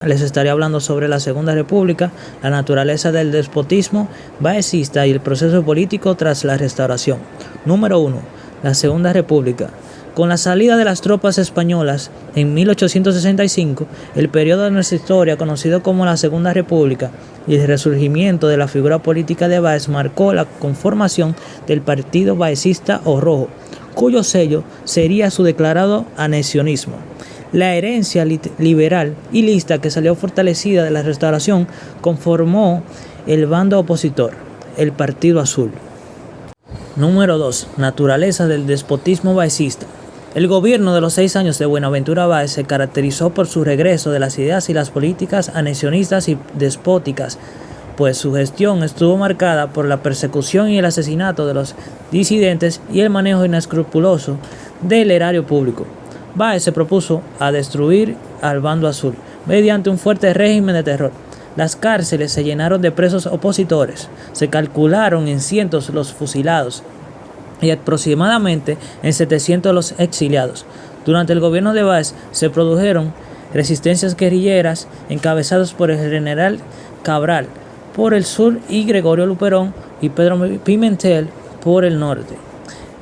Les estaré hablando sobre la Segunda República, la naturaleza del despotismo baecista y el proceso político tras la Restauración. Número 1. La Segunda República. Con la salida de las tropas españolas en 1865, el periodo de nuestra historia conocido como la Segunda República y el resurgimiento de la figura política de Báez marcó la conformación del Partido Baecista o Rojo, cuyo sello sería su declarado anexionismo. La herencia liberal y lista que salió fortalecida de la Restauración conformó el bando opositor, el Partido Azul. Número 2. Naturaleza del despotismo baecista. El gobierno de los 6 años de Buenaventura Báez se caracterizó por su regreso de las ideas y las políticas anexionistas y despóticas, pues su gestión estuvo marcada por la persecución y el asesinato de los disidentes y el manejo inescrupuloso del erario público. Báez se propuso a destruir al bando azul mediante un fuerte régimen de terror. Las cárceles se llenaron de presos opositores, se calcularon en cientos los fusilados y aproximadamente en 700 los exiliados. Durante el gobierno de Báez se produjeron resistencias guerrilleras encabezadas por el general Cabral por el sur y Gregorio Luperón y Pedro Pimentel por el norte.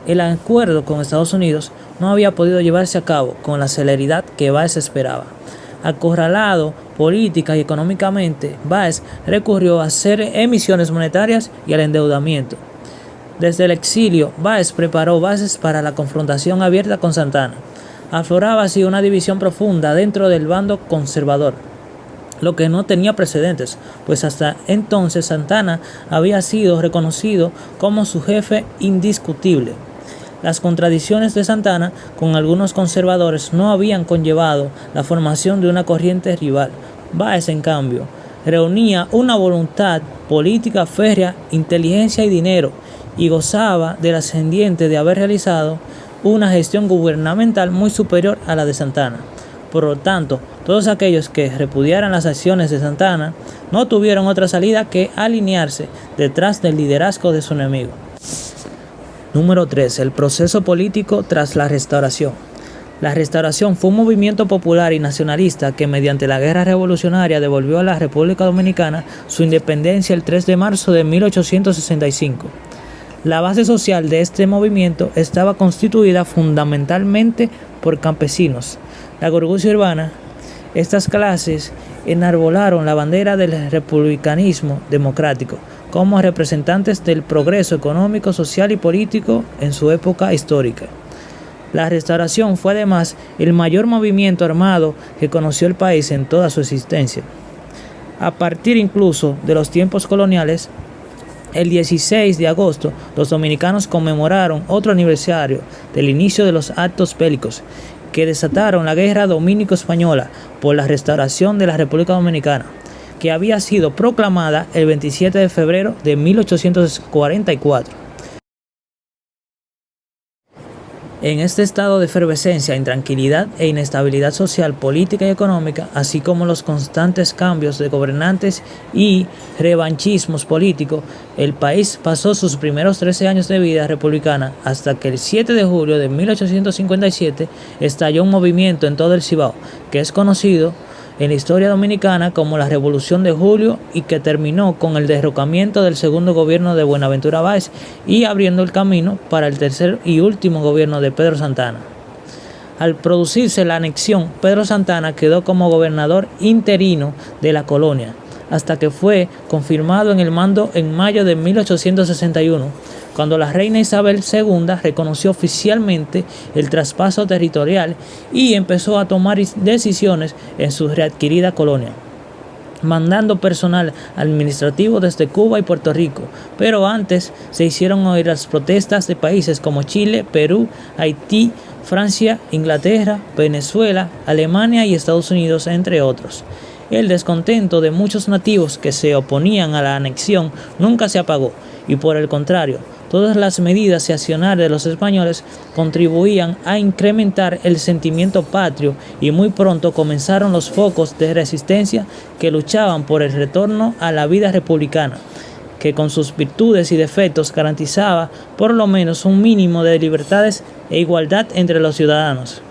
El acuerdo con Estados Unidos no había podido llevarse a cabo con la celeridad que Báez esperaba. Acorralado política y económicamente, Báez recurrió a hacer emisiones monetarias y al endeudamiento. Desde el exilio, Báez preparó bases para la confrontación abierta con Santana. Afloraba así una división profunda dentro del bando conservador, lo que no tenía precedentes, pues hasta entonces Santana había sido reconocido como su jefe indiscutible. Las contradicciones de Santana con algunos conservadores no habían conllevado la formación de una corriente rival. Báez, en cambio, reunía una voluntad política férrea, inteligencia y dinero, y gozaba del ascendiente de haber realizado una gestión gubernamental muy superior a la de Santana. Por lo tanto, todos aquellos que repudiaran las acciones de Santana no tuvieron otra salida que alinearse detrás del liderazgo de su enemigo. Número 3. El proceso político tras la Restauración. La Restauración fue un movimiento popular y nacionalista que mediante la Guerra Revolucionaria devolvió a la República Dominicana su independencia el 3 de marzo de 1865. La base social de este movimiento estaba constituida fundamentalmente por campesinos. La burguesía urbana, estas clases enarbolaron la bandera del republicanismo democrático como representantes del progreso económico, social y político en su época histórica. La Restauración fue además el mayor movimiento armado que conoció el país en toda su existencia. A partir incluso de los tiempos coloniales, el 16 de agosto, los dominicanos conmemoraron otro aniversario del inicio de los actos bélicos que desataron la guerra dominico-española por la restauración de la República Dominicana, que había sido proclamada el 27 de febrero de 1844. En este estado de efervescencia, intranquilidad e inestabilidad social, política y económica, así como los constantes cambios de gobernantes y revanchismos políticos, el país pasó sus primeros 13 años de vida republicana hasta que el 7 de julio de 1857 estalló un movimiento en todo el Cibao, que es conocido en la historia dominicana como la Revolución de Julio y que terminó con el derrocamiento del segundo gobierno de Buenaventura Báez y abriendo el camino para el tercer y último gobierno de Pedro Santana. Al producirse la anexión, Pedro Santana quedó como gobernador interino de la colonia, hasta que fue confirmado en el mando en mayo de 1861, cuando la reina Isabel II reconoció oficialmente el traspaso territorial y empezó a tomar decisiones en su readquirida colonia, mandando personal administrativo desde Cuba y Puerto Rico. Pero antes se hicieron oír las protestas de países como Chile, Perú, Haití, Francia, Inglaterra, Venezuela, Alemania y Estados Unidos, entre otros. El descontento de muchos nativos que se oponían a la anexión nunca se apagó, y por el contrario, todas las medidas y accionar de los españoles contribuían a incrementar el sentimiento patrio y muy pronto comenzaron los focos de resistencia que luchaban por el retorno a la vida republicana, que con sus virtudes y defectos garantizaba por lo menos un mínimo de libertades e igualdad entre los ciudadanos.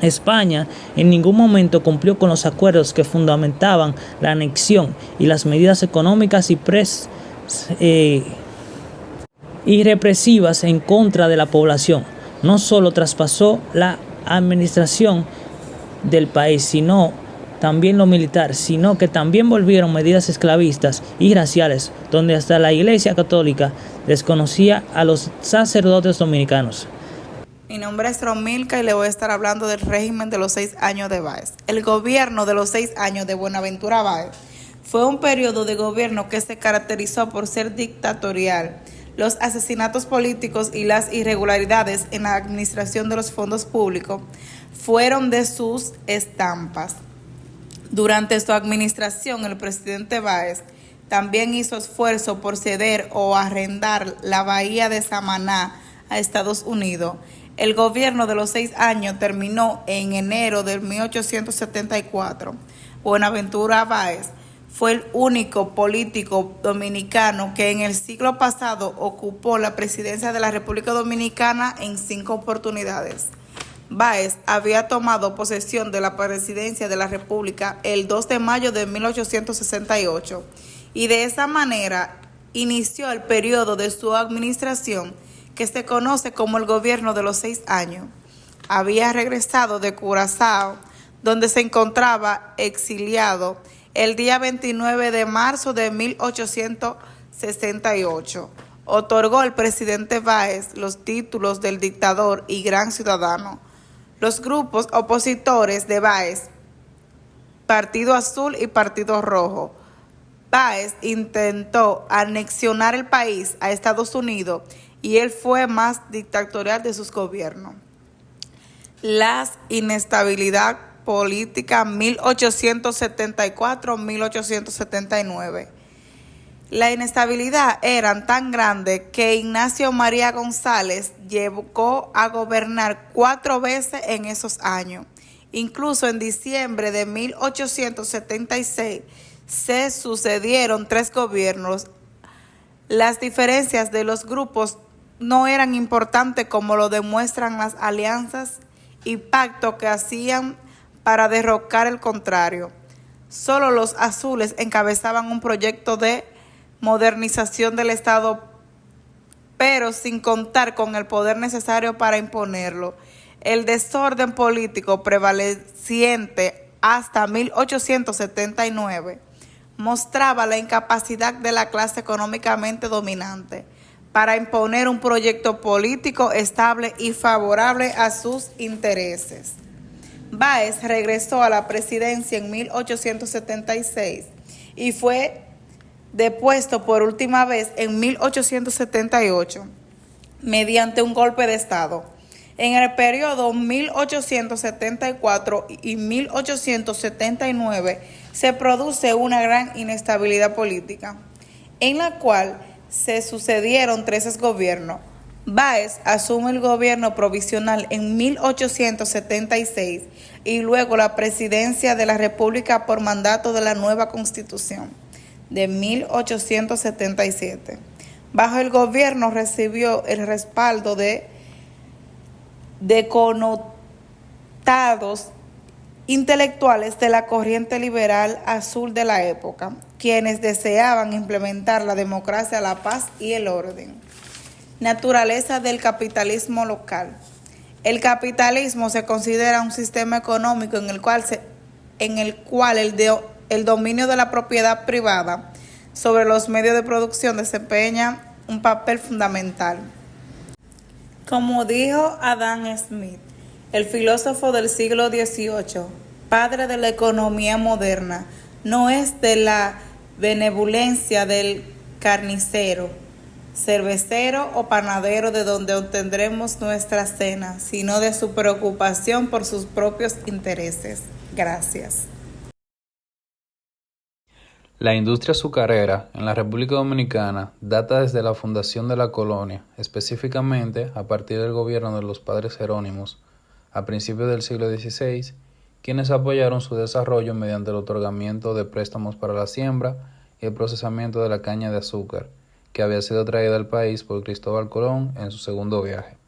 España en ningún momento cumplió con los acuerdos que fundamentaban la anexión y las medidas económicas y represivas en contra de la población. No solo traspasó la administración del país, sino también lo militar, sino que también volvieron medidas esclavistas y raciales, donde hasta la Iglesia Católica desconocía a los sacerdotes dominicanos. Mi nombre es Romilka y le voy a estar hablando del régimen de los 6 años de Báez. El gobierno de los 6 años de Buenaventura Báez fue un periodo de gobierno que se caracterizó por ser dictatorial. Los asesinatos políticos y las irregularidades en la administración de los fondos públicos fueron de sus estampas. Durante su administración, el presidente Báez también hizo esfuerzo por ceder o arrendar la bahía de Samaná a Estados Unidos. El gobierno de los 6 años terminó en enero de 1874. Buenaventura Báez fue el único político dominicano que en el siglo pasado ocupó la presidencia de la República Dominicana en 5 oportunidades. Báez había tomado posesión de la presidencia de la República el 2 de mayo de 1868 y de esa manera inició el periodo de su administración que se conoce como el gobierno de los 6 años. Había regresado de Curazao, donde se encontraba exiliado el día 29 de marzo de 1868. Otorgó el presidente Báez los títulos del dictador y gran ciudadano. Los grupos opositores de Báez, Partido Azul y Partido Rojo. Báez intentó anexionar el país a Estados Unidos y él fue más dictatorial de sus gobiernos. La inestabilidad política 1874-1879. La inestabilidad era tan grande que Ignacio María González llegó a gobernar 4 veces en esos años. Incluso en diciembre de 1876 se sucedieron 3 gobiernos. Las diferencias de los grupos no eran importantes como lo demuestran las alianzas y pactos que hacían para derrocar el contrario. Solo los azules encabezaban un proyecto de modernización del Estado, pero sin contar con el poder necesario para imponerlo. El desorden político prevaleciente hasta 1879 mostraba la incapacidad de la clase económicamente dominante para imponer un proyecto político estable y favorable a sus intereses. Báez regresó a la presidencia en 1876 y fue depuesto por última vez en 1878 mediante un golpe de Estado. En el periodo 1874 y 1879 se produce una gran inestabilidad política, en la cual se sucedieron 13 gobiernos. Báez asume el gobierno provisional en 1876 y luego la presidencia de la República por mandato de la nueva Constitución de 1877. Bajo el gobierno recibió el respaldo de connotados intelectuales de la corriente liberal azul de la época, quienes deseaban implementar la democracia, la paz y el orden. Naturaleza del capitalismo local. El capitalismo se considera un sistema económico en el cual el dominio de la propiedad privada sobre los medios de producción desempeña un papel fundamental. Como dijo Adam Smith, el filósofo del siglo XVIII, padre de la economía moderna, no es de la benevolencia del carnicero, cervecero o panadero de donde obtendremos nuestra cena, sino de su preocupación por sus propios intereses. Gracias. La industria azucarera en la República Dominicana data desde la fundación de la colonia, específicamente a partir del gobierno de los padres Jerónimos, a principios del siglo XVI, quienes apoyaron su desarrollo mediante el otorgamiento de préstamos para la siembra y el procesamiento de la caña de azúcar, que había sido traída al país por Cristóbal Colón en su segundo viaje.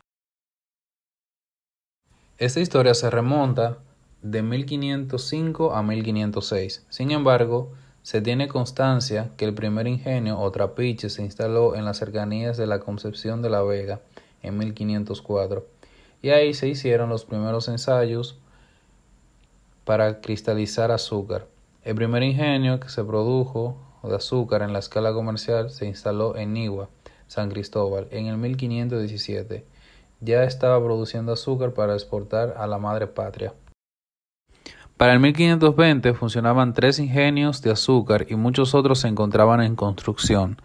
Esta historia se remonta de 1505 a 1506. Sin embargo, se tiene constancia que el primer ingenio o trapiche se instaló en las cercanías de la Concepción de la Vega en 1504, y ahí se hicieron los primeros ensayos para cristalizar azúcar. El primer ingenio que se produjo de azúcar en la escala comercial se instaló en Nigua, San Cristóbal, en el 1517. Ya estaba produciendo azúcar para exportar a la madre patria. Para el 1520 funcionaban 3 ingenios de azúcar y muchos otros se encontraban en construcción.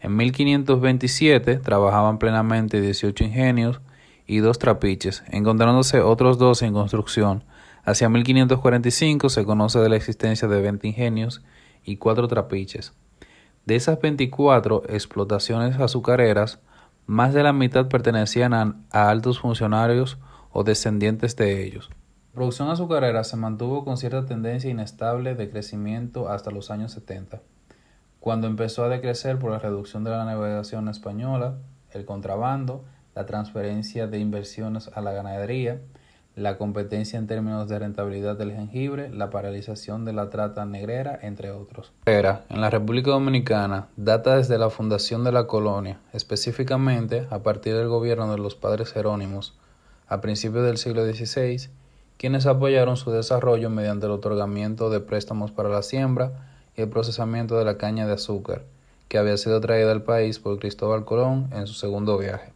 En 1527 trabajaban plenamente 18 ingenios y 2 trapiches, encontrándose otros 2 en construcción. Hacia 1545 se conoce de la existencia de 20 ingenios y 4 trapiches. De esas 24 explotaciones azucareras, más de la mitad pertenecían a altos funcionarios o descendientes de ellos. La producción azucarera se mantuvo con cierta tendencia inestable de crecimiento hasta los años 70, cuando empezó a decrecer por la reducción de la navegación española, el contrabando, la transferencia de inversiones a la ganadería, la competencia en términos de rentabilidad del jengibre, la paralización de la trata negrera, entre otros. En la República Dominicana data desde la fundación de la colonia, específicamente a partir del gobierno de los padres Jerónimos, a principios del siglo XVI, quienes apoyaron su desarrollo mediante el otorgamiento de préstamos para la siembra y el procesamiento de la caña de azúcar, que había sido traída al país por Cristóbal Colón en su segundo viaje.